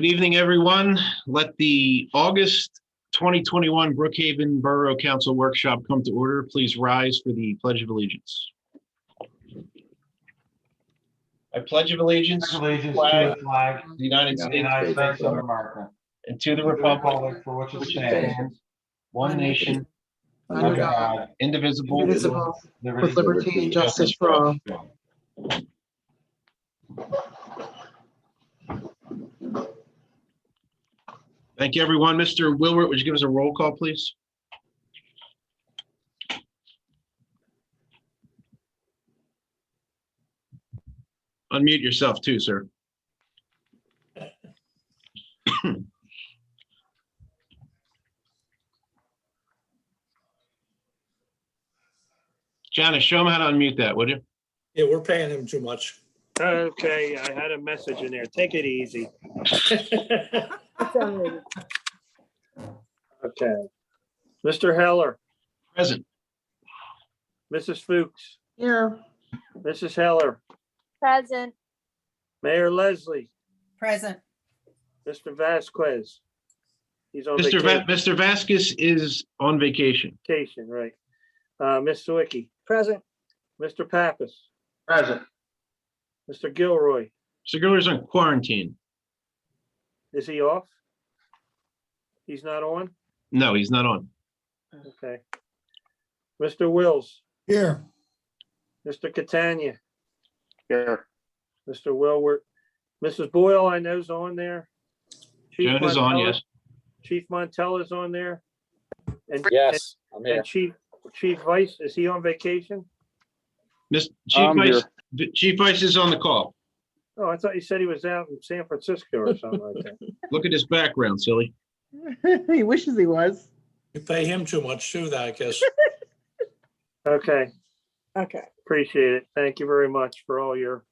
Good evening, everyone. Let the August 2021 Brookhaven Borough Council Workshop come to order. Please rise for the Pledge of Allegiance. I pledge of allegiance to the flag of the United States of America and to the republic for which it stands, one nation, under God, indivisible, indivisible, with with liberty and justice for all. Thank you, everyone. Mr. Wilbert, would you give us a roll call, please? Unmute yourself too, sir. Janice, show him how to unmute that, would you? Yeah, we're paying him too much. Okay, I had a message in there. Take it easy. Okay. Mr. Heller, Present. Mrs. Fuchs, Here. Mrs. Heller, Present. Mayor Leslie, Present. Mr. Vasquez. He's on Mr. Vasquez is on vacation. vacation, right? Ms. Sawicki, Present. Mr. Pappas, Present. Mr. Gilroy. Mr. Gilroy's on quarantine. Is he off? He's not on? No, he's not on. Okay. Mr. Wills, Here. Mr. Catania. Here. Mr. Wilwert. Mrs. Boyle, I know is on there. Chief Joan is on, Montella- yes. Chief Montella's on there. And Yes, I'm here. and Chief Vice, is he on vacation? Chief Vice is on the call. Oh, I thought you said he was out in San Francisco or something like that. Look at his background, silly. He wishes he was. You pay him too much too, I guess. Okay, Okay. appreciate it. Thank you very much for all your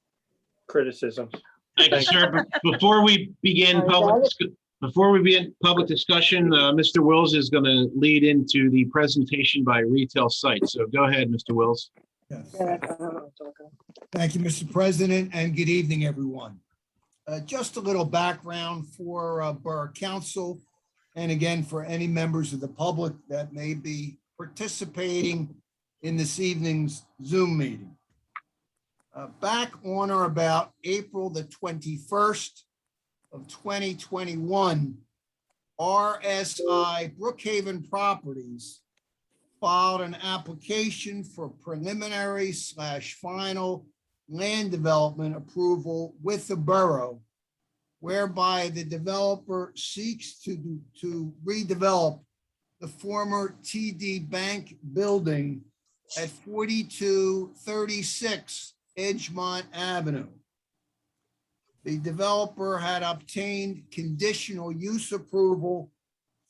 criticisms. Thank you, sir. Before we begin public discussion, Mr. Wills is going to lead into the presentation by retail site. So go ahead, Mr. Wills. Yes. Thank you, Mr. President, and good evening, everyone. Just a little background for Borough Council, and again, for any members of the public that may be participating in this evening's Zoom meeting. Back on or about April the 21st of 2021, RSI Brookhaven Properties filed an application for preliminary / final land development approval with the borough, whereby the developer seeks to redevelop the former TD Bank building at 4236 Edgemont Avenue. The developer had obtained conditional use approval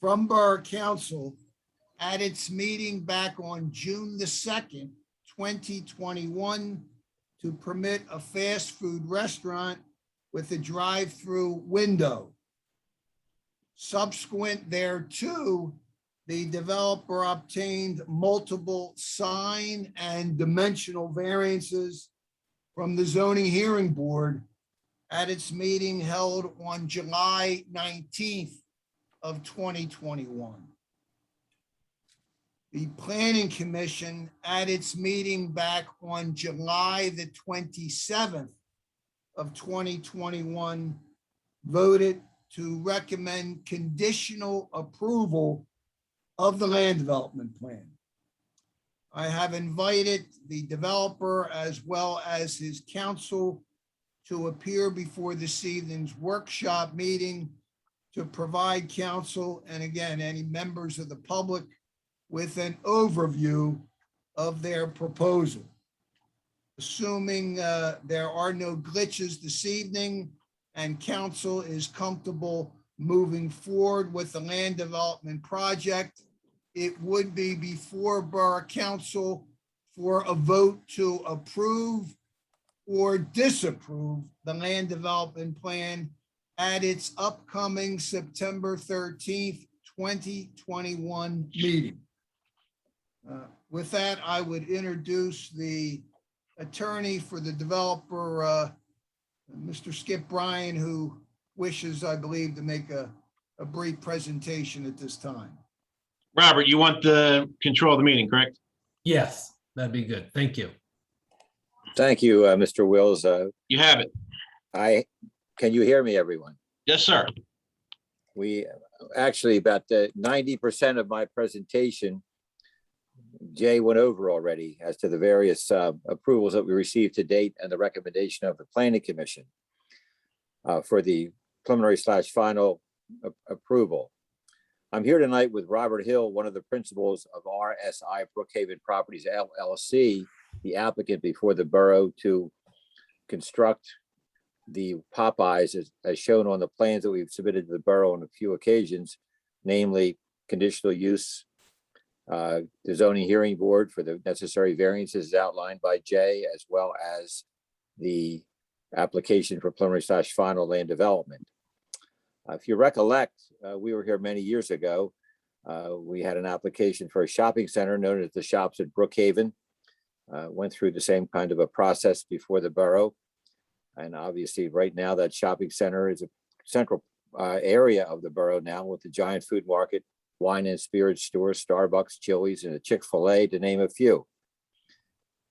from Borough Council at its meeting back on June the 2nd, 2021, to permit a fast food restaurant with a drive-through window. Subsequent thereto, the developer obtained multiple sign and dimensional variances from the zoning hearing board at its meeting held on July 19th of 2021. The Planning Commission at its meeting back on July the 27th of 2021 voted to recommend conditional approval of the land development plan. I have invited the developer as well as his counsel to appear before this evening's workshop meeting to provide counsel, and again, any members of the public, with an overview of their proposal. Assuming there are no glitches this evening and council is comfortable moving forward with the land development project, it would be before Borough Council for a vote to approve or disapprove the land development plan at its upcoming September 13th, 2021 meeting. With that, I would introduce the attorney for the developer, Mr. Skip Bryan, who wishes, I believe, to make a brief presentation at this time. Robert, you want the control of the meeting, correct? Yes, that'd be good. Thank you. Thank you, Mr. Wills. You have it. Can you hear me, everyone? Yes, sir. We actually about 90% of my presentation, Jay went over already as to the various approvals that we received to date and the recommendation of the Planning Commission for the preliminary / final approval. I'm here tonight with Robert Hill, one of the principals of RSI Brookhaven Properties LLC, the applicant before the borough to construct the Popeyes as shown on the plans that we've submitted to the borough on a few occasions, namely conditional use, the zoning hearing board for the necessary variances outlined by Jay, as well as the application for preliminary / final land development. If you recollect, we were here many years ago. We had an application for a shopping center known as the Shops at Brookhaven. Went through the same kind of a process before the borough. And obviously right now that shopping center is a central area of the borough now with the giant food market, wine and spirits stores, Starbucks, Chili's, and a Chick-fil-A, to name a few.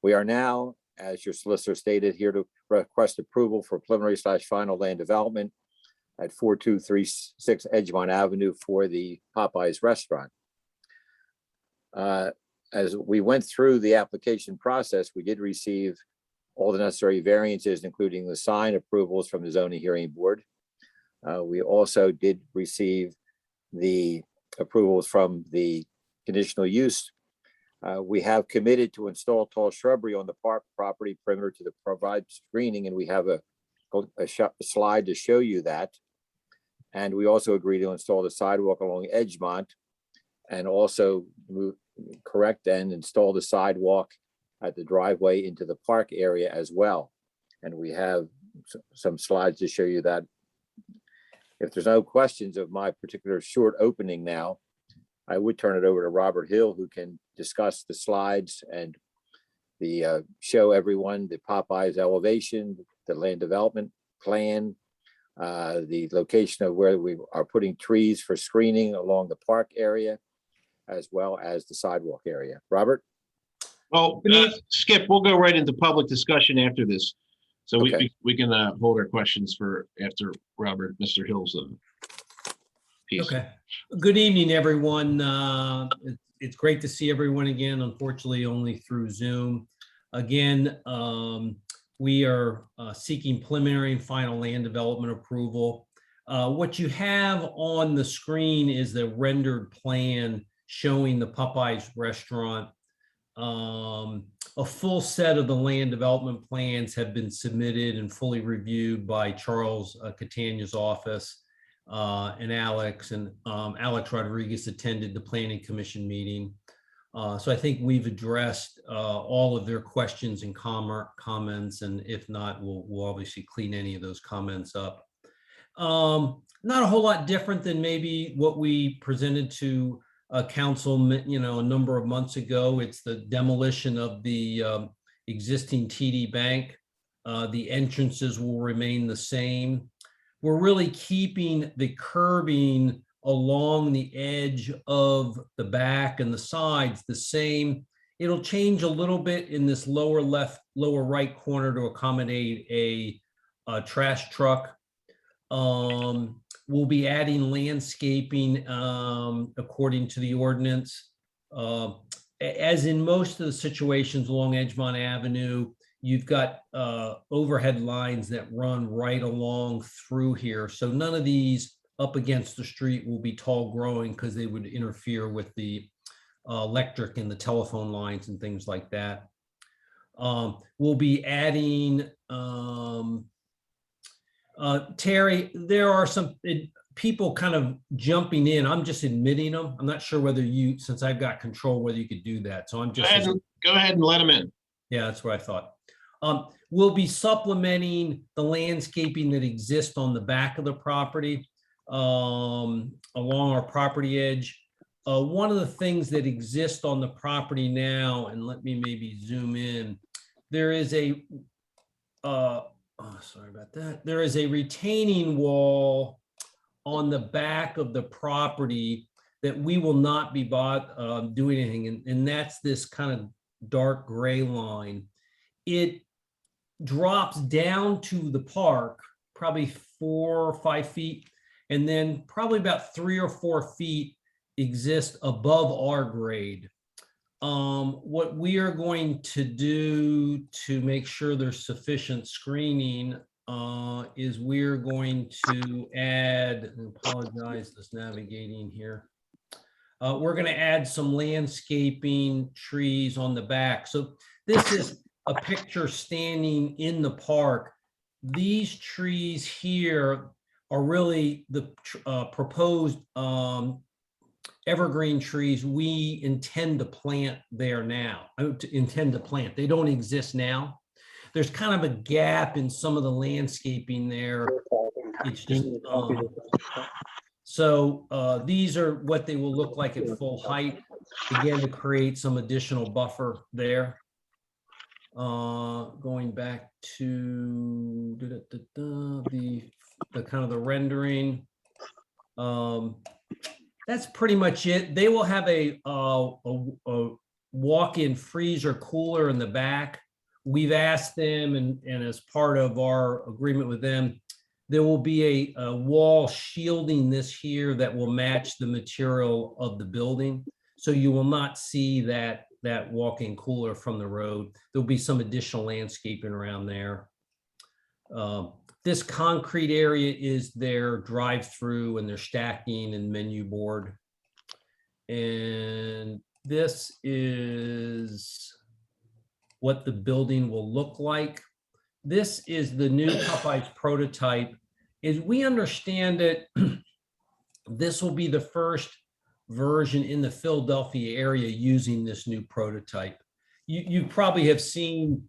We are now, as your solicitor stated, here to request approval for preliminary / final land development at 4236 Edgemont Avenue for the Popeyes restaurant. As we went through the application process, we did receive all the necessary variances, including the sign approvals from the zoning hearing board. We also did receive the approvals from the conditional use. We have committed to install tall shrubbery on the park property perimeter to provide screening, and we have a slide to show you that. And we also agreed to install the sidewalk along Edgemont and also correct and install the sidewalk at the driveway into the park area as well. And we have some slides to show you that. If there's no questions of my particular short opening now, I would turn it over to Robert Hill, who can discuss the slides and the show everyone the Popeyes elevation, the land development plan, the location of where we are putting trees for screening along the park area, as well as the sidewalk area. Robert? Well, Skip, we'll go right into public discussion after this. So Okay. we can hold our questions for after Robert, Mr. Hill's piece. Okay. Good evening, everyone. It's great to see everyone again, unfortunately only through Zoom. Again, we are seeking preliminary and final land development approval. What you have on the screen is the rendered plan showing the Popeyes restaurant. A full set of the land development plans have been submitted and fully reviewed by Charles Catania's office and Alex Rodriguez attended the Planning Commission meeting. So I think we've addressed all of their questions and comments, and if not, we'll obviously clean any of those comments up. Not a whole lot different than maybe what we presented to council, a number of months ago. It's the demolition of the existing TD Bank. The entrances will remain the same. We're really keeping the curbing along the edge of the back and the sides the same. It'll change a little bit in this lower left, lower right corner to accommodate a trash truck. We'll be adding landscaping according to the ordinance. As in most of the situations along Edgemont Avenue, you've got overhead lines that run right along through here. So none of these up against the street will be tall growing because they would interfere with the electric and the telephone lines and things like that. We'll be adding, Terry, there are some people kind of jumping in. I'm just admitting them. I'm not sure whether you, since I've got control, whether you could do that. So I'm just. Go ahead and let them in. Yeah, that's what I thought. We'll be supplementing the landscaping that exists on the back of the property along our property edge. One of the things that exists on the property now, and let me maybe zoom in, there is a oh, sorry about that. There is a retaining wall on the back of the property that we will not be doing anything, and that's this kind of dark gray line. It drops down to the park, probably 4 or 5 feet, and then probably about 3 or 4 feet exist above our grade. What we are going to do to make sure there's sufficient screening is we're going to add, and apologize, this navigating here. We're going to add some landscaping trees on the back. So this is a picture standing in the park. These trees here are really the proposed evergreen trees we intend to plant there now. They don't exist now. There's kind of a gap in some of the landscaping there. It's just so these are what they will look like at full height, again, to create some additional buffer there. Going back to the kind of the rendering. That's pretty much it. They will have a walk-in freezer cooler in the back. We've asked them, and as part of our agreement with them, there will be a wall shielding this here that will match the material of the building. So you will not see that walk-in cooler from the road. There'll be some additional landscaping around there. This concrete area is their drive-through and their stacking and menu board. And this is what the building will look like. This is the new Popeyes prototype. As we understand it, this will be the first version in the Philadelphia area using this new prototype. You probably have seen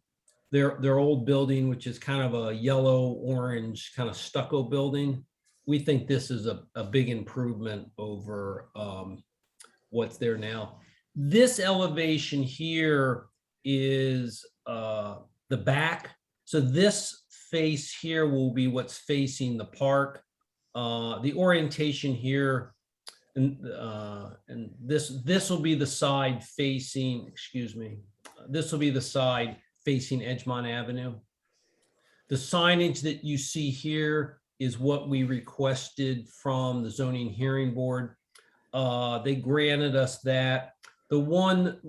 their old building, which is kind of a yellow orange kind of stucco building. We think this is a big improvement over what's there now. This elevation here is the back. So this face here will be what's facing the park. The orientation here, and this will be the side facing, excuse me, this will be the side facing Edgemont Avenue. The signage that you see here is what we requested from the zoning hearing board. They granted us that. The one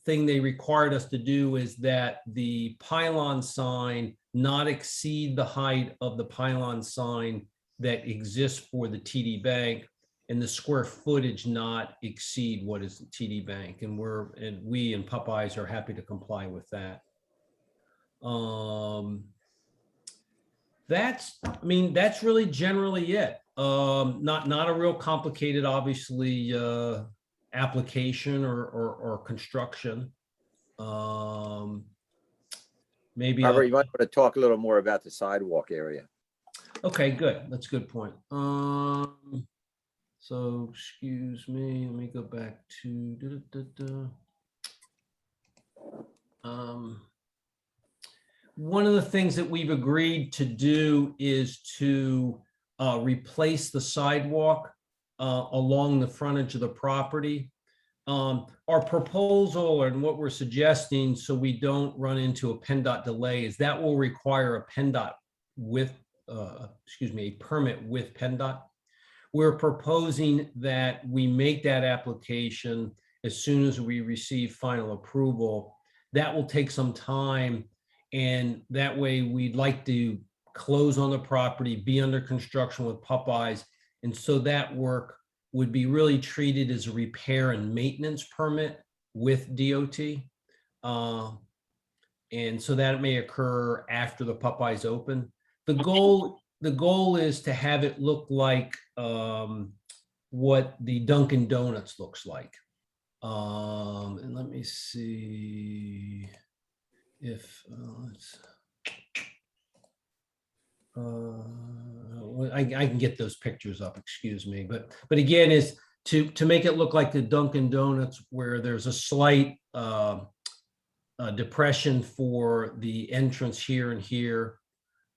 thing they required us to do is that the pylon sign not exceed the height of the pylon sign that exists for the TD Bank, and the square footage not exceed what is the TD Bank. And we and Popeyes are happy to comply with that. That's really generally it. Not a real complicated, obviously, application or construction. Maybe Robert, you might want to talk a little more about the sidewalk area. okay, good. That's a good point. So excuse me, let me go back to one of the things that we've agreed to do is to replace the sidewalk along the frontage of the property. Our proposal and what we're suggesting, so we don't run into a PennDOT delay, is that will require a PennDOT with, a permit with PennDOT. We're proposing that we make that application as soon as we receive final approval. That will take some time, and that way we'd like to close on the property, be under construction with Popeyes, and so that work would be really treated as a repair and maintenance permit with DOT. And so that may occur after the Popeyes open. The goal is to have it look like what the Dunkin' Donuts looks like. And let me see if I can get those pictures up, excuse me. But again, is to make it look like the Dunkin' Donuts, where there's a slight depression for the entrance here and here.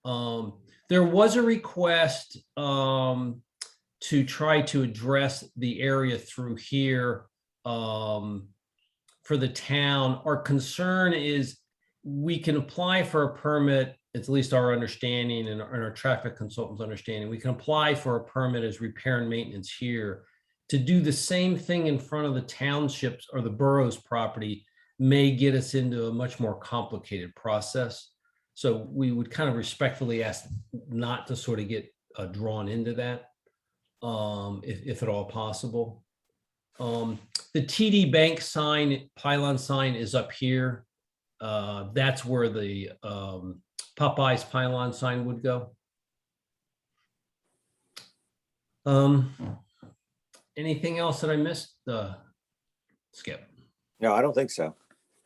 There was a request to try to address the area through here for the town. Our concern is we can apply for a permit, it's at least our understanding and our traffic consultant's understanding. We can apply for a permit as repair and maintenance here. To do the same thing in front of the townships or the borough's property may get us into a much more complicated process. So we would kind of respectfully ask not to sort of get drawn into that, if at all possible. The TD Bank sign, pylon sign is up here. That's where the Popeyes pylon sign would go. Anything else that I missed, Skip? No, I don't think so.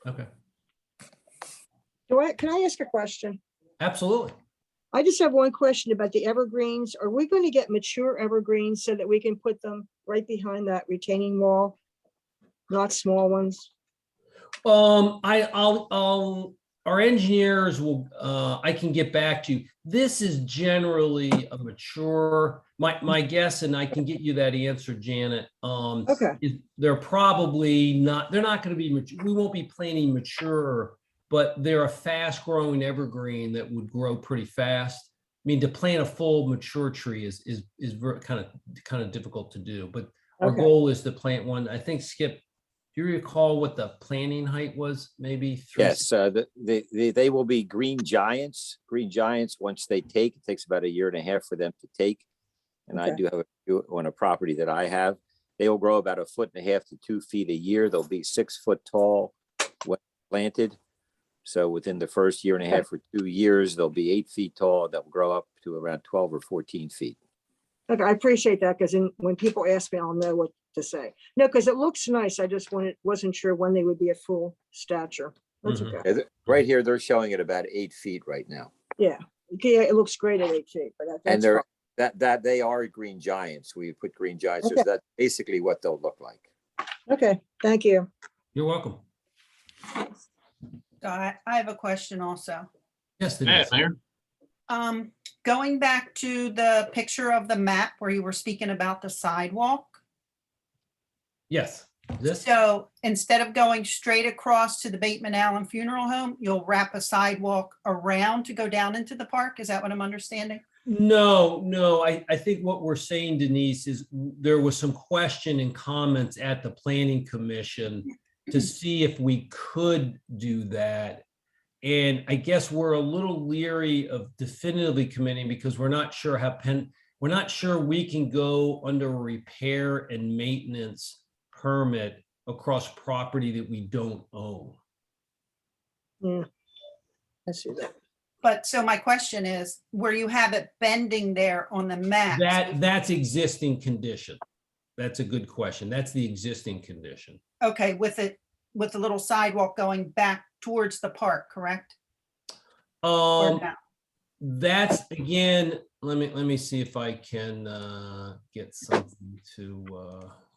Okay, Can I ask a question? absolutely. I just have one question about the evergreens. Are we going to get mature evergreens so that we can put them right behind that retaining wall? Not small ones? Our engineers will, I can get back to you. This is generally a mature, my guess, and I can get you that answer, Janet. Okay. They're probably not, they're not going to be, we won't be planting mature, but they're a fast growing evergreen that would grow pretty fast. I mean, to plant a full mature tree is very kind of difficult to do, but our Okay. goal is to plant one. I think, Skip, do you recall what the planting height was? Maybe 3? Yes, they will be green giants. Green giants, once they take, it takes about 1.5 years for them to take. And I Okay. do have a few on a property that I have. They will grow about 1.5 feet to 2 feet a year. They'll be 6 foot tall when planted. So within the first 1.5 or 2 years, they'll be 8 feet tall. They'll grow up to around 12 or 14 feet. Okay, I appreciate that because when people ask me, I'll know what to say. No, because it looks nice. I just wasn't sure when they would be at full stature. That's Mhm. okay. Right here, they're showing it about 8 feet right now. Yeah. Okay, it looks great at 8 feet, but And that's they're, fine. that they are green giants. We put green giants, so Okay. that's basically what they'll look like. Okay, thank you. You're welcome. So I have a question also. Yes, Yeah, Denise. Mayor. Going back to the picture of the map where you were speaking about the sidewalk. Yes. This, So instead of going straight across to the Bateman Allen Funeral Home, you'll wrap a sidewalk around to go down into the park? Is that what I'm understanding? no, I think what we're saying, Denise, is there was some question and comments at the planning commission to see if we could do that. And I guess we're a little leery of definitively committing because we're not sure we're not sure we can go under a repair and maintenance permit across property that we don't own. Yeah. I see that. But so my question is, where you have it bending there on the map. That's existing condition. That's a good question. That's the existing condition. Okay, with the little sidewalk going back towards the park, correct? Or no? That's again, let me see if I can get something to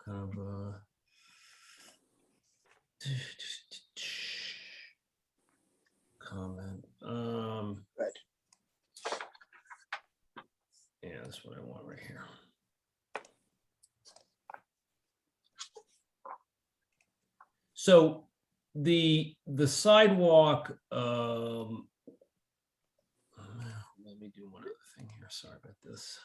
kind of comment. Yeah, that's what I want right here. So the sidewalk, let me do one other thing here. Sorry about this.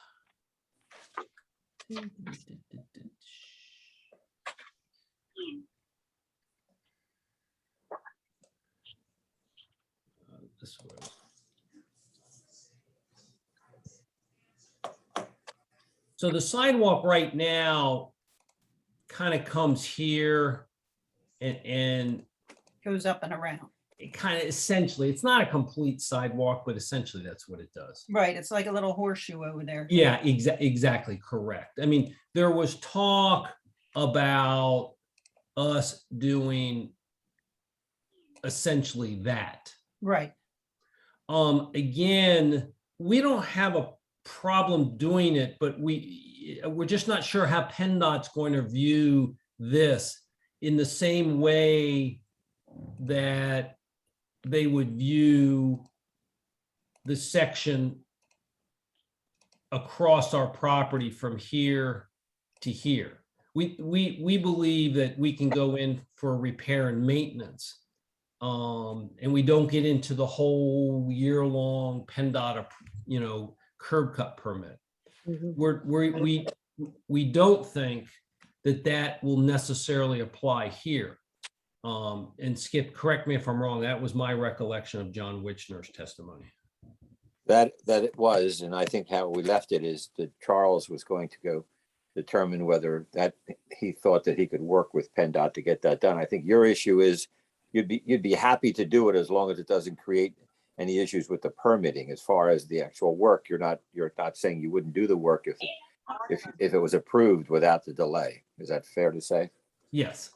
This way. So the sidewalk right now kind of comes here and Goes up and around. it kind of essentially, it's not a complete sidewalk, but essentially that's what it does. Right, it's like a little horseshoe over there. Yeah, exactly correct. I mean, there was talk about us doing essentially that. Right, Again, we don't have a problem doing it, but we're just not sure how PennDOT's going to view this in the same way that they would view the section across our property from here to here. We believe that we can go in for repair and maintenance. And we don't get into the whole year-long PennDOT, curb cut permit. Mhm. We don't think that will necessarily apply here. And Skip, correct me if I'm wrong, that was my recollection of John Wichner's testimony. That it was, and I think how we left it is that Charles was going to go determine whether that he thought that he could work with PennDOT to get that done. I think your issue is you'd be happy to do it as long as it doesn't create any issues with the permitting. As far as the actual work, you're not saying you wouldn't do the work if it was approved without the delay. Is that fair to say? Yes.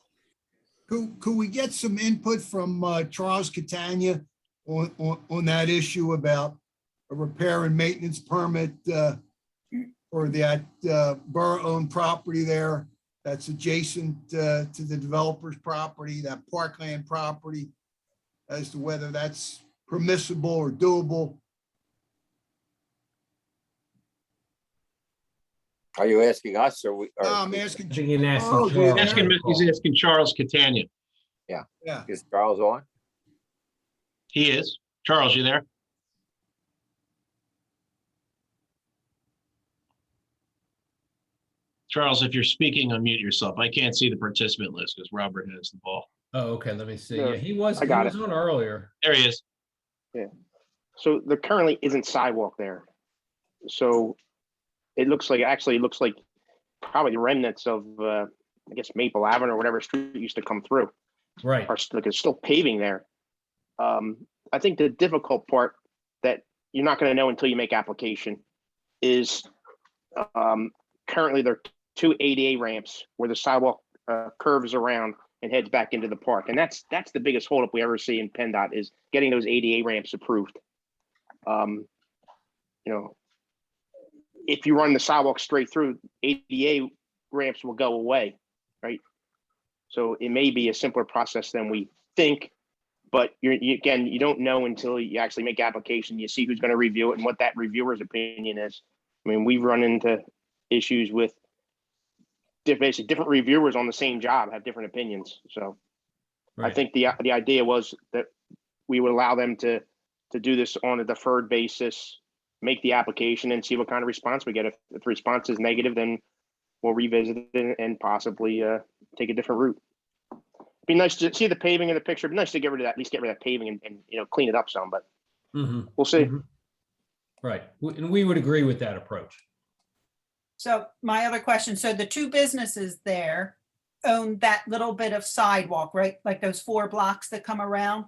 Could we get some input from Charles Catania on that issue about a repair and maintenance permit for that borough-owned property there that's adjacent to the developer's property, that parkland property, as to whether that's permissible or doable? Are you asking us or we? Or, I'm asking. I think you're asking Oh, Charles. He's asking Charles Catania. Yeah. Is Charles on? He is. Charles, you there? Charles, if you're speaking, unmute yourself. I can't see the participant list because Robert has the ball. Oh, okay, let me see. Yeah, Yeah, he was I got on earlier. There he is. So there currently isn't sidewalk there. So it looks like probably the remnants of, I guess, Maple Avenue or whatever street used to come through. Right. It's still paving there. I think the difficult part that you're not going to know until you make application is currently there are 2 ADA ramps where the sidewalk curves around and heads back into the park. And that's the biggest holdup we ever see in PennDOT is getting those ADA ramps approved. If you run the sidewalk straight through, ADA ramps will go away, right? So it may be a simpler process than we think, but you don't know until you actually make application, you see who's going to review it and what that reviewer's opinion is. I mean, we've run into issues with basically different reviewers on the same job have different opinions. So Right. I think the idea was that we would allow them to do this on a deferred basis, make the application and see what kind of response we get. If the response is negative, then we'll revisit it and possibly take a different route. Be nice to see the paving in the picture. Be nice to get rid of that, at least get rid of that paving and clean it up some, but we'll see. Right. And we would agree with that approach. So my other question, so the 2 businesses there own that little bit of sidewalk, right? Like those 4 blocks that come around?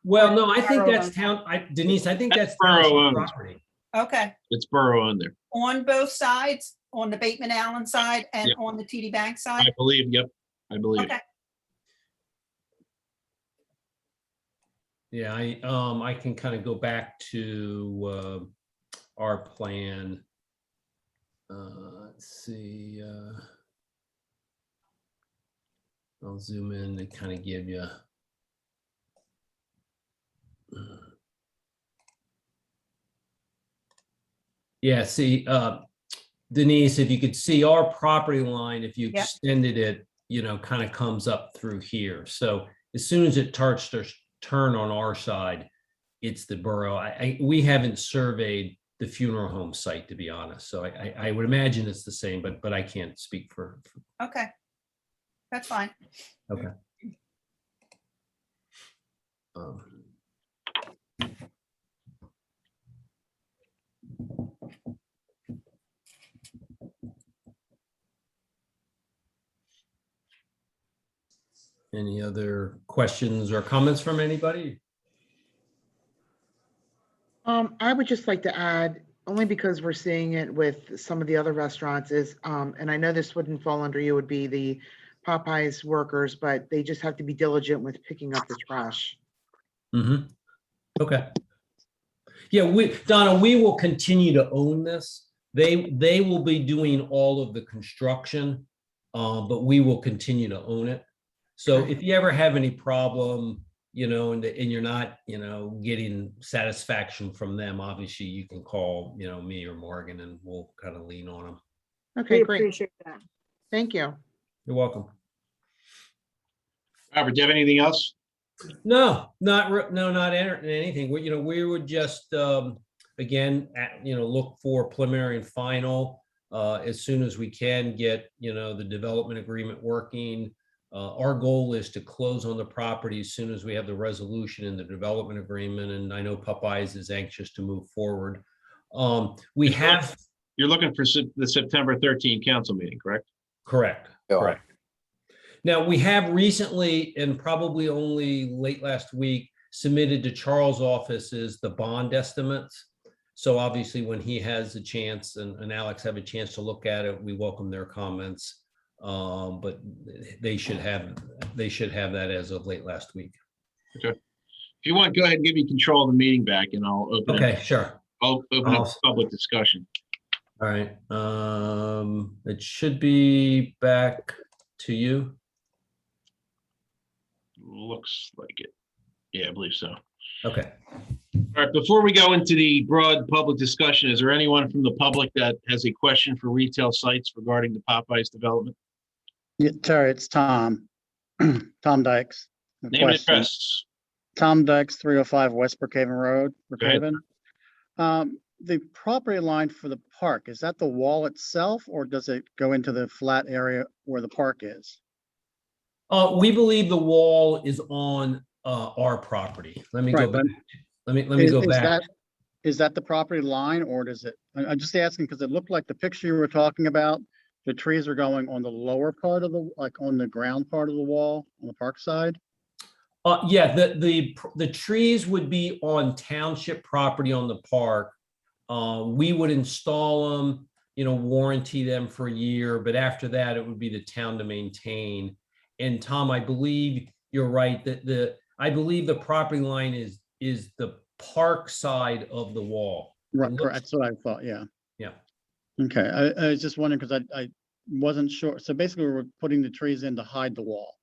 Well, no, I think Borough that's Denise, I think that's Borough township owns. property. Okay, It's borough on there. on both sides, on the Bateman Allen side and Yep. on the TD Bank I side? believe, yep, I believe. Okay, Yeah, I can kind of go back to our plan. Let's see. I'll zoom in and kind of give you. Yeah, see, Denise, if you could see our property line, if you Yep. extended it, kind of comes up through here. So as soon as it starts to turn on our side, it's the borough. We haven't surveyed the funeral home site, to be honest. So I would imagine it's the same, but I can't speak for. okay. That's fine. Okay. Any other questions or comments from anybody? I would just like to add, only because we're seeing it with some of the other restaurants is, and I know this wouldn't fall under you, would be the Popeyes workers, but they just have to be diligent with picking up the trash. Mm-hmm. Okay. Yeah, Donna, we will continue to own this. They will be doing all of the construction, but we will continue to own it. So if you ever have any problem, and you're not, getting satisfaction from them, obviously you can call, me or Morgan and we'll kind of lean on them. Okay, We great. appreciate that. Thank you. You're welcome. Robert, do you have anything else? No, not anything. We would just, again, look for preliminary and final as soon as we can get, the development agreement working. Our goal is to close on the property as soon as we have the resolution in the development agreement. And I know Popeyes is anxious to move forward. You're looking for the September 13 council meeting, correct? Correct. Yeah. Correct. Now, we have recently, and probably only late last week, submitted to Charles' offices the bond estimates. So obviously, when he has a chance and Alex have a chance to look at it, we welcome their comments. But they should have that as of late last week. Okay. If you want, go ahead and give me control of the meeting back, and I'll open. Okay, sure. I'll open up public discussion. All right. It should be back to you. Looks like it. Yeah, I believe so. Okay. All right, before we go into the broad public discussion, is there anyone from the public that has a question for retail sites regarding the Popeyes development? Yeah, Terry, it's Tom. Tom Dykes. Name and address. Tom Dykes, 305 West Brookhaven Road, Go ahead. Brookhaven. The property line for the park, is that the wall itself, or does it go into the flat area where the park is? We believe the wall is on our property. Let me go back. Let me go back. Is that the property line, or does it? I'm just asking because it looked like the picture you were talking about, the trees are going on the lower part of like on the ground part of the wall on the park side. Yeah, the trees would be on township property on the park. We would install them, warranty them for a year, but after that, it would be the town to maintain. And Tom, I believe you're right that I believe the property line is the park side of the wall. Right, correct. That's what I thought. Yeah. Yeah. Okay. I was just wondering because I wasn't sure. So basically, we're putting the trees in to hide the wall.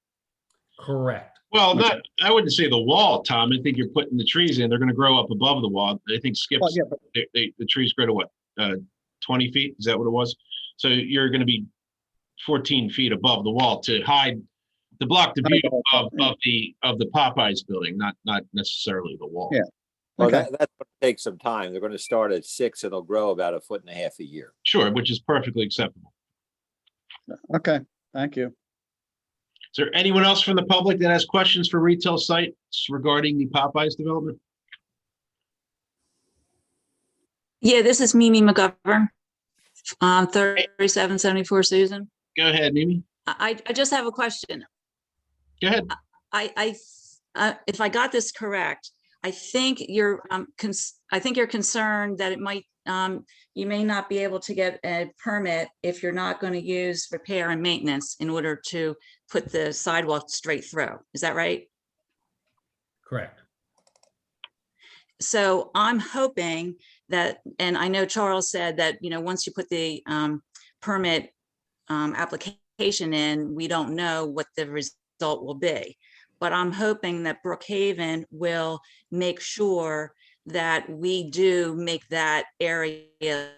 Correct. Well, I wouldn't say the wall, Tom. I think you're putting the trees in. They're going to grow up above the wall. I think Skip's, Well, yeah, the trees grow to what, 20 feet? Is that what it was? So you're going to be 14 feet above the wall to block the view of the Popeyes building, not necessarily the wall. Yeah. Well, Okay. that's going to take some time. They're going to start at 6 and they'll grow about 1.5 feet a year. Sure, which is perfectly acceptable. Okay. Thank you. Is there anyone else from the public that has questions for retail sites regarding the Popeyes development? Yeah, this is Mimi McGovern, 3774 Susan. Go ahead, Mimi. I just have a question. Go ahead. If I got this correct, I think you're concerned that it might you may not be able to get a permit if you're not going to use repair and maintenance in order to put the sidewalk straight through. Is that right? Correct. So I'm hoping that, and I know Charles said that, once you put the permit application in, we don't know what the result will be. But I'm hoping that Brookhaven will make sure that we do make that area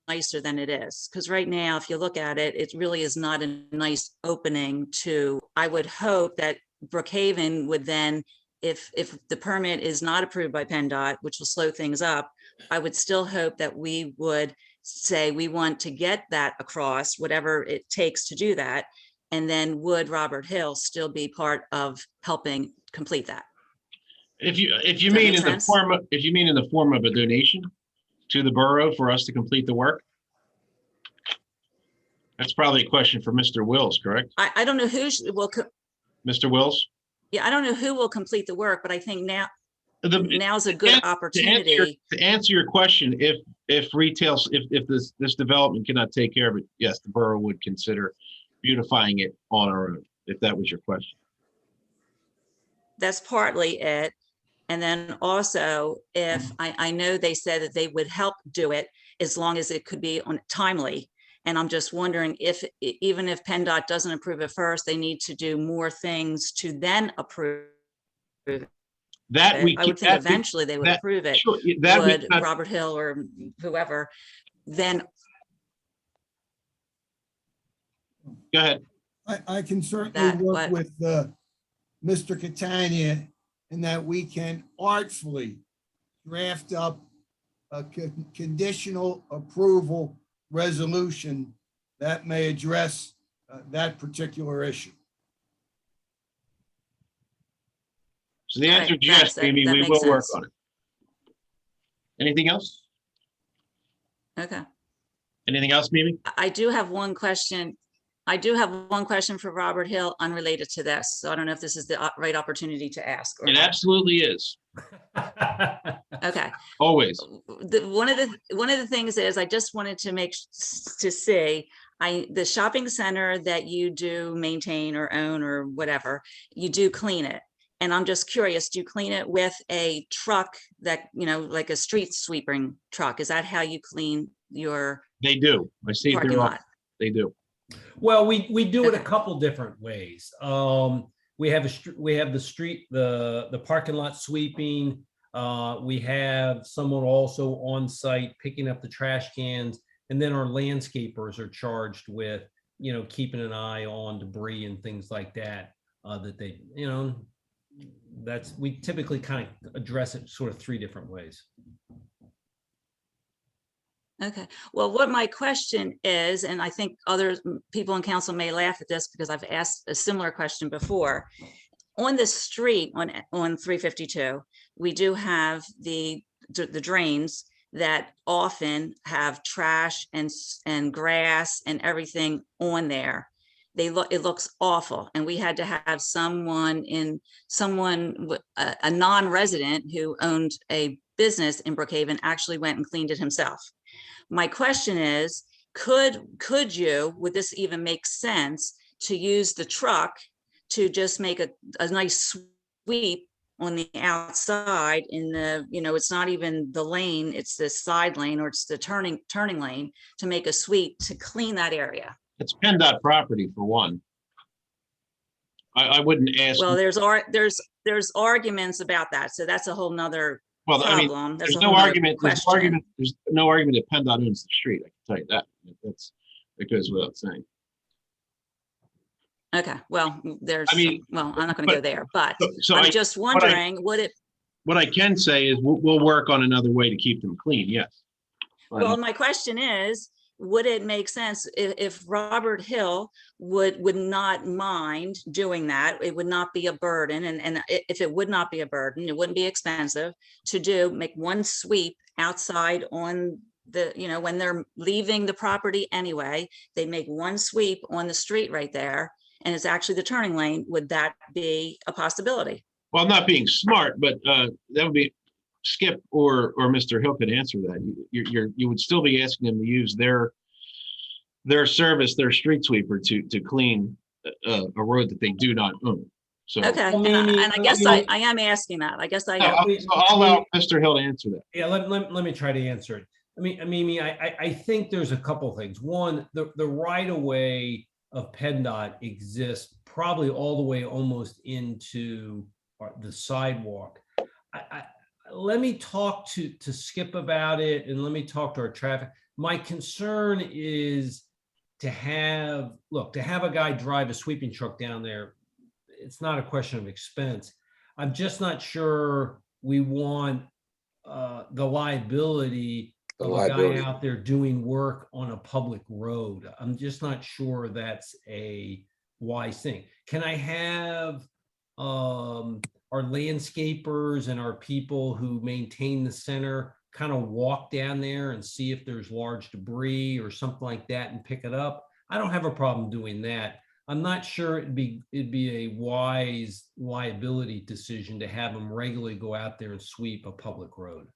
nicer than it is. Because right now, if you look at it, it really is not a nice opening to, I would hope that Brookhaven would then, if the permit is not approved by PennDOT, which will slow things up, I would still hope that we would say we want to get that across, whatever it takes to do that. And then would Robert Hill still be part of helping complete that? If you that mean make in the sense? form of a donation to the borough for us to complete the work, that's probably a question for Mr. Wills, correct? I don't know who will, Mr. Wills? yeah, I don't know who will complete the work, but I think now's a To good answer opportunity. To answer your question, if this development cannot take care of it, yes, the borough would consider beautifying it on our own, if that was your question. That's partly it. And then also, if I know they said that they would help do it as long as it could be on timely. And I'm just wondering if, even if PennDOT doesn't approve it first, they need to do more things to then approve That we I would think eventually they would that- approve it. sure, that we Would cannot- Robert Hill or whoever, then Go ahead. I can certainly That work what- with Mr. Catania in that we can artfully draft up a conditional approval resolution that may address that particular issue. So the answer Right, is yes, that's- that- Mimi, that we makes will work sense. on it. Anything else? okay. Anything else, Mimi? I do have one question. I do have one question for Robert Hill unrelated to this. So I don't know if this is the right opportunity to ask. Or It not. absolutely is. Okay. Always. One of the things is I just wanted to to see, the shopping center that you do maintain or own or whatever, you do clean it. And I'm just curious, do you clean it with a truck that, like a street sweeping truck? Is that how you clean your They do. I see it parking there. lot? They do. Well, we do it a Okay. couple different ways. We have the street, the parking lot sweeping. We have someone also on site picking up the trash cans, and then our landscapers are charged with, keeping an eye on debris and things like that. That they, we typically kind of address it sort of three different ways. Okay, well, what my question is, and I think other people in council may laugh at this because I've asked a similar question before. On the street on 352, we do have the drains that often have trash and grass and everything on there. It looks awful, and we had to have a non-resident who owned a business in Brookhaven actually went and cleaned it himself. My question is, would this even make sense to use the truck to just make a nice sweep on the outside in the, it's not even the lane, it's the side lane or it's the turning lane, to make a sweep to clean that area? It's PennDOT property for one. I wouldn't ask. Well, there's arguments about that, so that's a whole nother Well, I mean, problem. there's That's a no whole nother argument, there's question. no argument that PennDOT owns the street, I can tell you that. That goes without saying. Okay, well, I mean, I'm not gonna go there, but So I'm just wondering, what I can say is we'll work on another way to keep them clean, yes. well, my question is, would it make sense if Robert Hill would not mind doing that? It would not be a burden, and if it would not be a burden, it wouldn't be expensive to make one sweep outside on the, when they're leaving the property anyway, they make one sweep on the street right there, and it's actually the turning lane. Would that be a possibility? Well, not being smart, but that would be Skip or Mr. Hill could answer that. You would still be asking them to use their service, their street sweeper to clean a road that they do not own. So Okay, Well, and Mimi, I guess I am asking that. I guess I am. I'll allow Mr. Hill to answer that. Yeah, let me try to answer it. Mimi, I think there's a couple things. One, the right of way of PennDOT exists probably all the way almost into the sidewalk. Let me talk to Skip about it, and let me talk to our traffic. My concern is to have a guy drive a sweeping truck down there. It's not a question of expense. I'm just not sure we want the liability of a guy out there doing work on a public road. I'm just not sure that's a wise thing. Can I have our landscapers and our people who maintain the center kind of walk down there and see if there's large debris or something like that and pick it up? I don't have a problem doing that. I'm not sure it'd be a wise liability decision to have them regularly go out there and sweep a public road.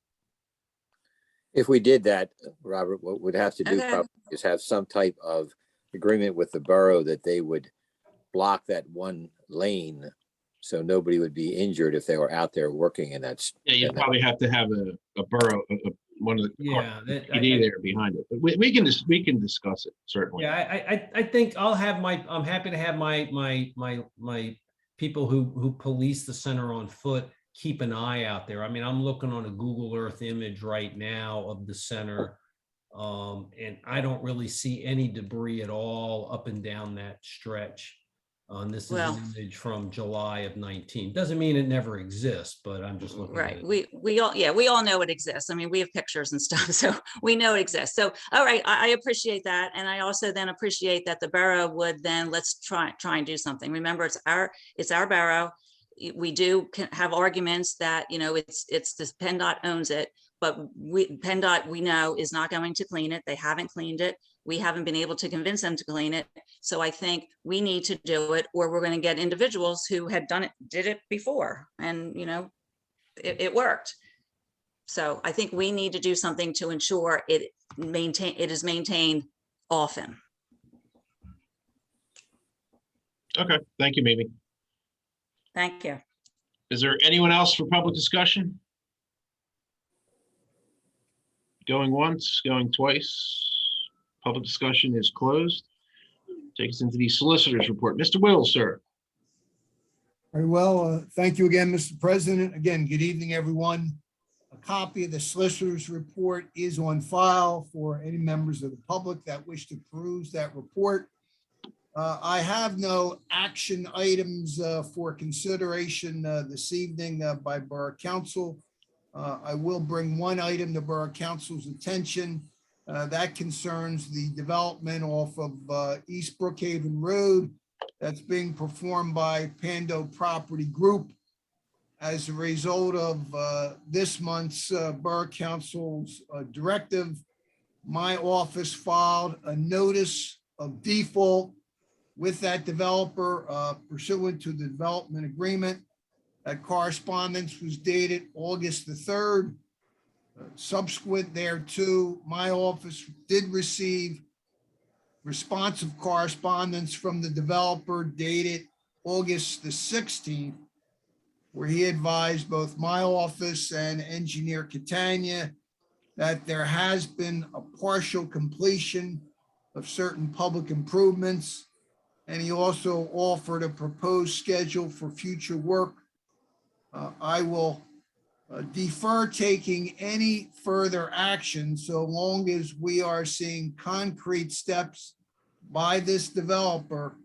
If we did that, Robert, what we'd have to do Okay. probably is have some type of agreement with the borough that they would block that one lane so nobody would be injured if they were out there working in that. Yeah, you'd probably have to have a borough, one of the PD there behind it. But we can discuss it, certainly. Yeah, I think I'm happy to have my people who police the center on foot keep an eye out there. I mean, I'm looking on a Google Earth image right now of the center. And I don't really see any debris at all up and down that stretch. This is Well- an image from July of 19. Doesn't mean it never exists, but I'm just looking at Right. it. We all know it exists. I mean, we have pictures and stuff, so we know it exists. So, all right, I appreciate that. And I also then appreciate that the borough would then, let's try and do something. Remember, it's our borough. We do have arguments that, you know, it's this PennDOT owns it, but PennDOT, we know, is not going to clean it. They haven't cleaned it. We haven't been able to convince them to clean it. So I think we need to do it, or we're going to get individuals who had did it before, and, you know, it worked. So I think we need to do something to ensure it is maintained often. Okay, thank you, Mimi. Thank you. Is there anyone else for public discussion? Going once, going twice. Public discussion is closed. Take us into the Solicitor's Report. Mr. Will, sir. Very well. Thank you again, Mr. President. Again, good evening, everyone. A copy of the Solicitor's Report is on file for any members of the public that wish to peruse that report. I have no action items for consideration this evening by Borough Council. I will bring one item to Borough Council's attention. That concerns the development off of East Brookhaven Road that's being performed by Pando Property Group. As a result of this month's Borough Council's directive, my office filed a notice of default with that developer pursuant to the development agreement. That correspondence was dated August the 3rd. Subsequent thereto, my office did receive responsive correspondence from the developer dated August the 16th, where he advised both my office and engineer Catania that there has been a partial completion of certain public improvements. And he also offered a proposed schedule for future work. I will defer taking any further action so long as we are seeing concrete steps by this developer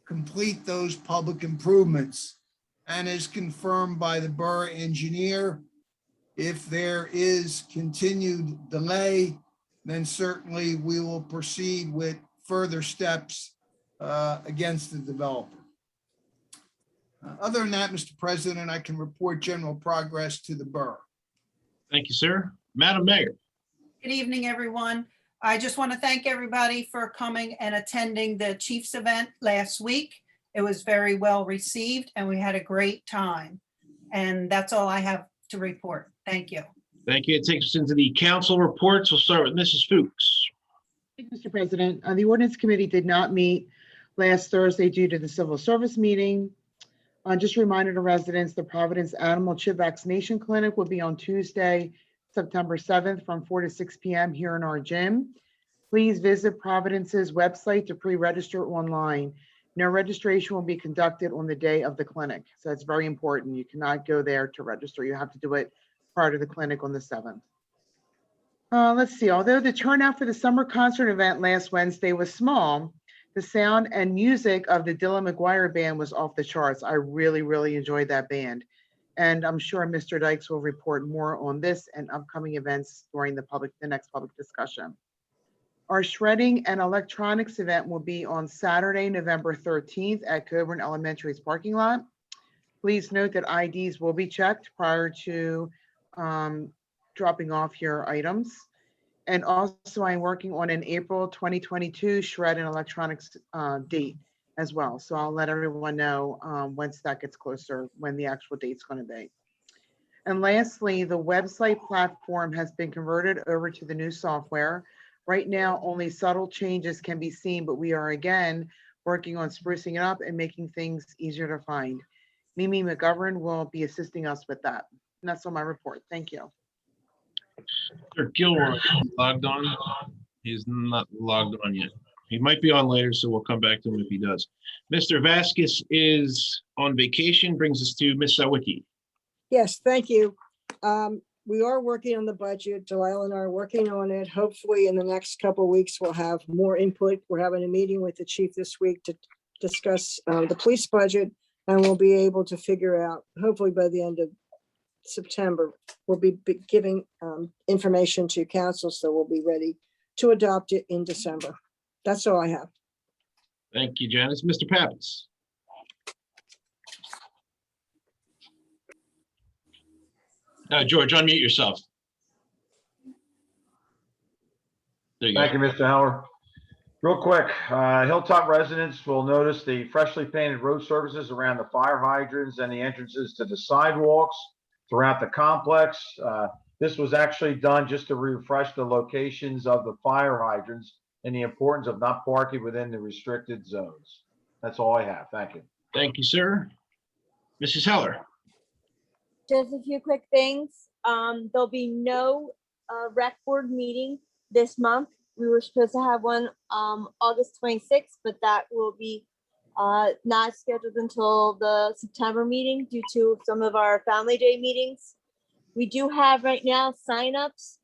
complete those public improvements. And as confirmed by the borough engineer, if there is continued delay, then certainly we will proceed with further steps against the developer. Other than that, Mr. President, I can report general progress to the borough. Thank you, sir. Madam Mayor. Good evening, everyone. I just want to thank everybody for coming and attending the Chiefs event last week. It was very well received and we had a great time. And that's all I have to report. Thank you. Thank you. It takes us into the council reports. We'll start with Mrs. Fuchs. Thank you, Mr. President. The ordinance committee did not meet last Thursday due to the civil service meeting. Just a reminder to residents, the Providence Animal Chip Vaccination Clinic will be on Tuesday, September 7th from 4 to 6 p.m. here in our gym. Please visit Providence's website to pre-register online. No registration will be conducted on the day of the clinic. So it's very important. You cannot go there to register. You have to do it prior to the clinic on the 7th. Let's see, although the turnout for the summer concert event last Wednesday was small, the sound and music of the Dylan McGuire band was off the charts. I really enjoyed that band. And I'm sure Mr. Dykes will report more on this and upcoming events during the next public discussion. Our shredding and electronics event will be on Saturday, November 13th at Coburn Elementary's parking lot. Please note that IDs will be checked prior to dropping off your items. And also I'm working on an April 2022 shred and electronics date as well. So I'll let everyone know once that gets closer, when the actual date's going to be. And lastly, the website platform has been converted over to the new software. Right now, only subtle changes can be seen, but we are again working on sprucing it up and making things easier to find. Mimi McGovern will be assisting us with that. And that's on my report. Thank you. Mr. Gilroy logged on. He's not logged on yet. He might be on later, so we'll come back to him if he does. Mr. Vasquez is on vacation, brings us to Ms. Sawicki. Yes, thank you. We are working on the budget. Delisle and I are working on it. Hopefully in the next couple of weeks, we'll have more input. We're having a meeting with the chief this week to discuss the police budget, and we'll be able to figure out, hopefully by the end of September, we'll be giving information to council, so we'll be ready to adopt it in December. That's all I have. Thank you, Janice. Mr. Pappas. George, unmute yourself. There you go. Thank you, Mr. Heller. Real quick, Hilltop residents will notice the freshly painted road surfaces around the fire hydrants and the entrances to the sidewalks throughout the complex. This was actually done just to refresh the locations of the fire hydrants and the importance of not parking within the restricted zones. That's all I have. Thank you. Thank you, sir. Mrs. Heller. Just a few quick things. There'll be no rec board meeting this month. We were supposed to have one August 26th, but that will be not scheduled until the September meeting due to some of our Family Day meetings. We do have right now signups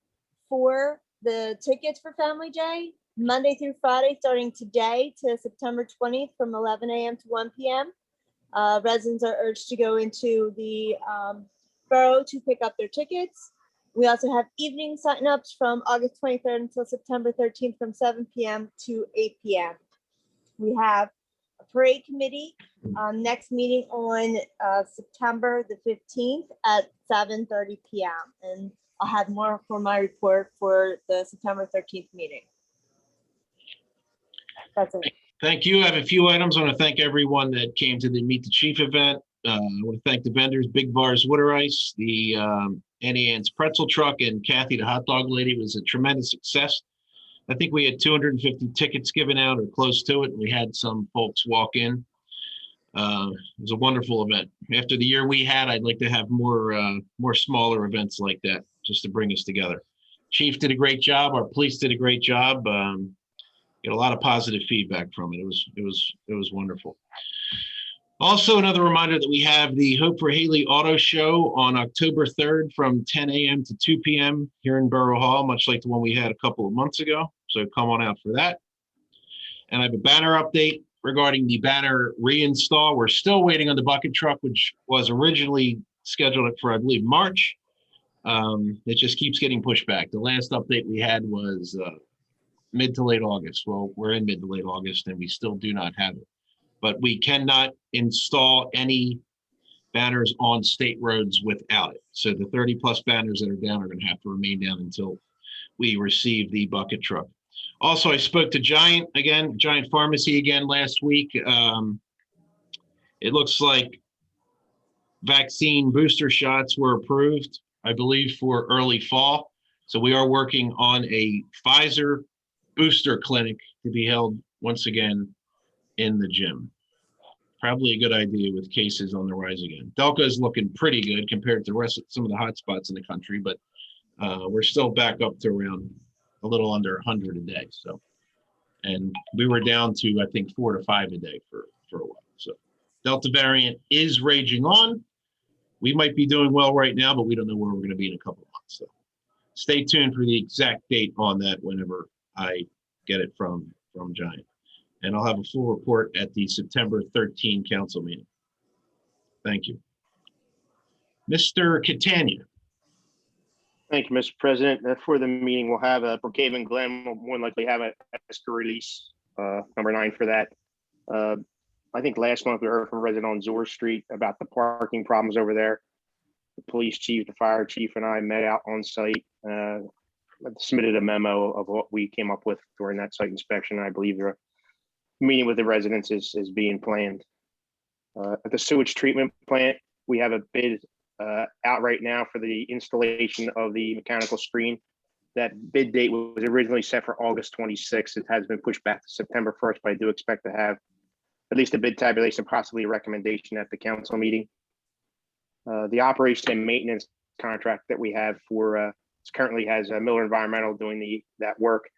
for the tickets for Family Day, Monday through Friday, starting today to September 20th from 11 a.m. to 1 p.m. Residents are urged to go into the borough to pick up their tickets. We also have evening signups from August 23rd until September 13th from 7 p.m. to 8 p.m. We have a parade committee next meeting on September the 15th at 7:30 p.m. And I'll have more for my report for the September 13th meeting. That's it. Thank you. I have a few items. I want to thank everyone that came to the Meet the Chief event. I want to thank the vendors, Big Bars Water Ice, the Annie Ann's Pretzel Truck, and Kathy, the hot dog lady. It was a tremendous success. I think we had 250 tickets given out or close to it. We had some folks walk in. It was a wonderful event. After the year we had, I'd like to have more smaller events like that just to bring us together. Chief did a great job. Our police did a great job. Get a lot of positive feedback from it. It was wonderful. Also, another reminder that we have the Hope for Haley Auto Show on October 3rd from 10 a.m. to 2 p.m. here in Borough Hall, much like the one we had a couple of months ago. So come on out for that. And I have a banner update regarding the banner reinstall. We're still waiting on the bucket truck, which was originally scheduled for, I believe, March. It just keeps getting pushed back. The last update we had was mid to late August. Well, we're in mid to late August and we still do not have it. But we cannot install any banners on state roads without it. So the 30+ banners that are down are going to have to remain down until we receive the bucket truck. Also, I spoke to Giant Pharmacy again last week. It looks like vaccine booster shots were approved, I believe, for early fall. So we are working on a Pfizer booster clinic to be held once again in the gym. Probably a good idea with cases on the rise again. Delco is looking pretty good compared to the rest of some of the hot spots in the country, but we're still back up to around a little under 100 a day. So, and we were down to, I think, 4 to 5 a day for a while. So Delta variant is raging on. We might be doing well right now, but we don't know where we're going to be in a couple of months. So stay tuned for the exact date on that whenever I get it from Giant. And I'll have a full report at the September 13 council meeting. Thank you. Mr. Catania. Thank you, Mr. President. For the meeting, we'll have Brookhaven Glen will more than likely have a ESCA release, number 9 for that. I think last month we heard from a resident on Zor Street about the parking problems over there. The police chief, the fire chief, and I met out on site, submitted a memo of what we came up with during that site inspection. I believe the meeting with the residents is being planned. At the sewage treatment plant, we have a bid out right now for the installation of the mechanical screen. That bid date was originally set for August 26th. It has been pushed back to September 1st, but I do expect to have at least a bid tabulation, possibly a recommendation at the council meeting. The operation and maintenance contract that we have for currently has Miller Environmental doing that work.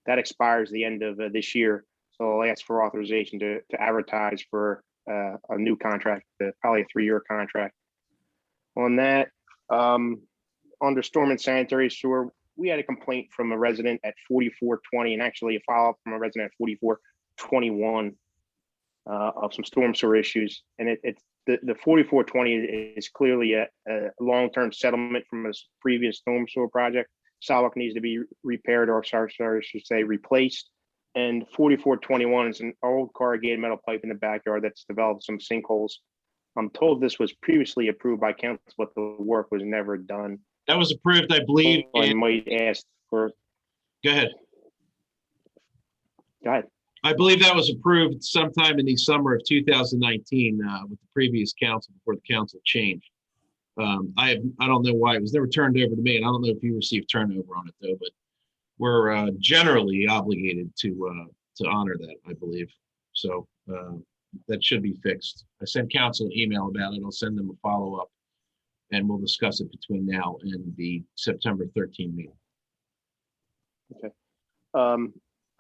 That expires the end of this year. So I'll ask for authorization to advertise for a new contract, probably a 3-year contract. On that, under storm and sanitary sewer, we had a complaint from a resident at 4420 and actually a follow-up from a resident at 4421 of some storm sewer issues. And the 4420 is clearly a long-term settlement from a previous storm sewer project. Solid needs to be repaired, or sorry, I should say replaced. And 4421 is an old corrugated metal pipe in the backyard that's developed some sinkholes. I'm told this was previously approved by council, but the work was never done. That was approved, I believe. I might ask for. Go ahead. Go ahead. I believe that was approved sometime in the summer of 2019 with the previous council, before the council changed. I don't know why it was never turned over to me, and I don't know if you received turnover on it though, but we're generally obligated to honor that, I believe. So that should be fixed. I sent council an email about it. I'll send them a follow-up, and we'll discuss it between now and the September 13 meeting. Okay.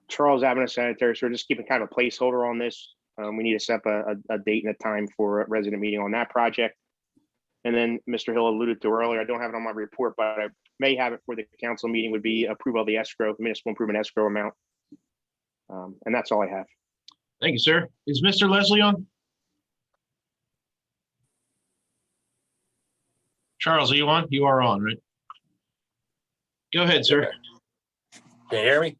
Charles Avenue Sanitary, so we're just keeping kind of a placeholder on this. We need to set up a date and a time for a resident meeting on that project. And then Mr. Hill alluded to earlier, I don't have it on my report, but I may have it for the council meeting, would be approval of the escrow, municipal improvement escrow amount. And that's all I have. Thank you, sir. Is Mr. Leslie on? Charles, are you on? You are on, right? Go ahead, sir. Can you hear me?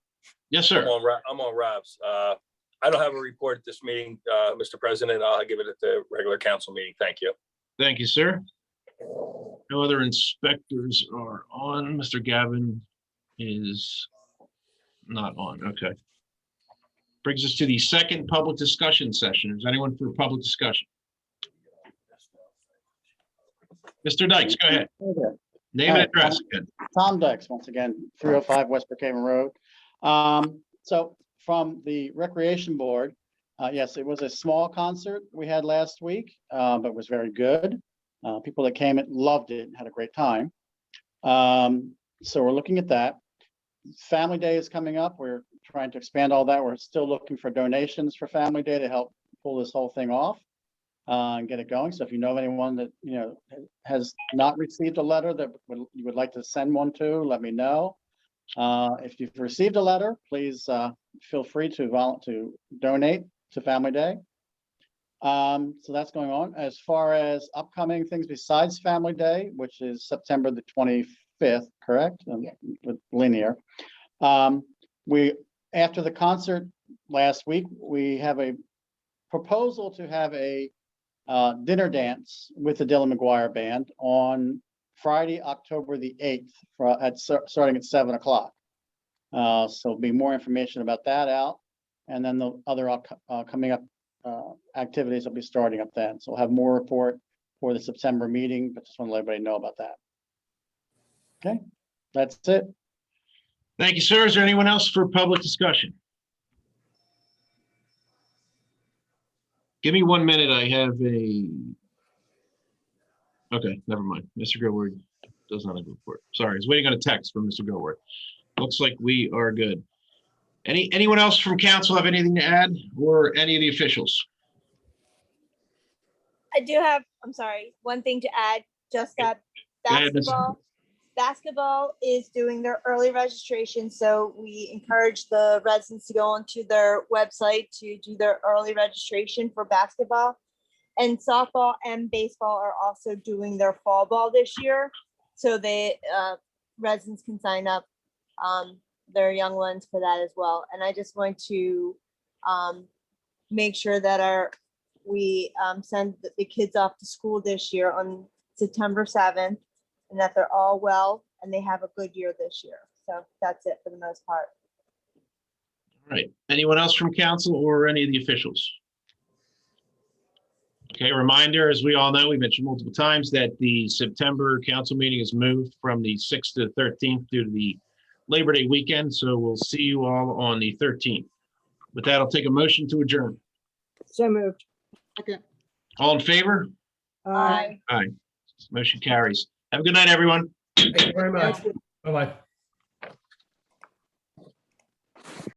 Yes, sir. I'm on Rob's. I don't have a report at this meeting, Mr. President. I'll give it at the regular council meeting. Thank you. Thank you, sir. No other inspectors are on. Mr. Gavin is not on. Okay. Brings us to the second public discussion session. Is anyone for public discussion? Mr. Dykes, go ahead. Name and address again. Tom Dykes, once again, 305 West Brookhaven Road. So from the Recreation Board, yes, it was a small concert we had last week, but it was very good. People that came and loved it and had a great time. So we're looking at that. Family Day is coming up. We're trying to expand all that. We're still looking for donations for Family Day to help pull this whole thing off and get it going. So if you know of anyone that has not received a letter that you would like to send one to, let me know. If you've received a letter, please feel free to donate to Family Day. So that's going on. As far as upcoming things besides Family Day, which is September the 25th, correct? With linear. After the concert last week, we have a proposal to have a dinner dance with the Dylan McGuire Band on Friday, October the 8th, starting at 7 o'clock. So there'll be more information about that out. And then the other coming up activities will be starting up then. So we'll have more report for the September meeting, but just want to let everybody know about that. Okay, that's it. Thank you, sir. Is there anyone else for public discussion? Give me 1 minute. I have a. Okay, never mind. Mr. Gilward does not have a report. Sorry, I was waiting on a text from Mr. Gilward. Looks like we are good. Anyone else from council have anything to add, or any of the officials? I do have, I'm sorry, one thing to add, just that basketball is doing their early registration. So we encourage the residents to go onto their website to do their early registration for basketball. And softball and baseball are also doing their fall ball this year. So the residents can sign up their young ones for that as well. And I just want to make sure that we send the kids off to school this year on September 7th, and that they're all well and they have a good year this year. So that's it for the most part. All right. Anyone else from council or any of the officials? Okay, a reminder, as we all know, we mentioned multiple times that the September council meeting is moved from the 6th to the 13th due to the Labor Day weekend. So we'll see you all on the 13th. With that, I'll take a motion to adjourn. So moved. Okay. All in favor? Aye. Aye. Motion carries. Have a good night, everyone. Thank you very much. Bye-bye.